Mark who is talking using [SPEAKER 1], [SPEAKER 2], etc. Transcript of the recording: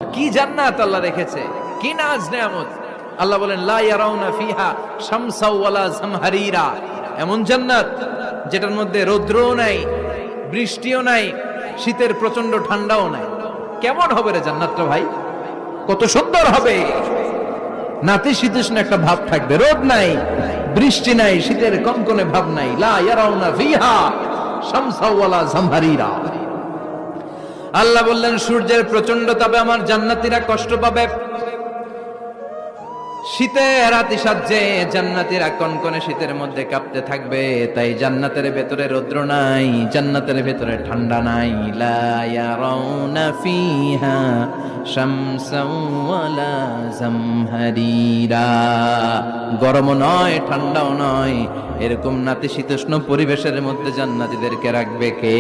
[SPEAKER 1] কি জান্নাত আল্লাহ রেখেছে, কি নাজ নেয়ামত। আল্লাহ বলেন লা ইয়ারাউনা ফিহা শামসা ওয়ালা জামহারিরা, এমন জান্নাত যেটার মধ্যে রৌদ্রও নাই, বৃষ্টিও নাই, শীতের প্রচন্ড ঠান্ডাও নাই। কেমন হবে রে জান্নাতটা ভাই, কত সুন্দর হবে। নাতিশীতোষ্ণ একটা ভাব থাকবে, রোদ নাই, বৃষ্টি নাই, শীতের কনকনে ভাব নাই। লা ইয়ারাউনা ফিহা শামসা ওয়ালা জামহারিরা। আল্লাহ বললেন সূর্যের প্রচন্ড তাপে আমার জান্নাতীরা কষ্ট পাবে, শীতের আতিশয্যে জান্নাতীরা কনকনে শীতের মধ্যে কাঁপতে থাকবে। তাই জান্নাতের ভেতরে রৌদ্র নাই, জান্নাতের ভেতরে ঠান্ডা নাই। লা ইয়ারাউনা ফিহা শামসাও ওয়ালা জামহারিরা, গরমও নয় ঠান্ডাও নয়, এরকম নাতিশীতোষ্ণ পরিবেশের মধ্যে জান্নাতীদেরকে রাখবে কে?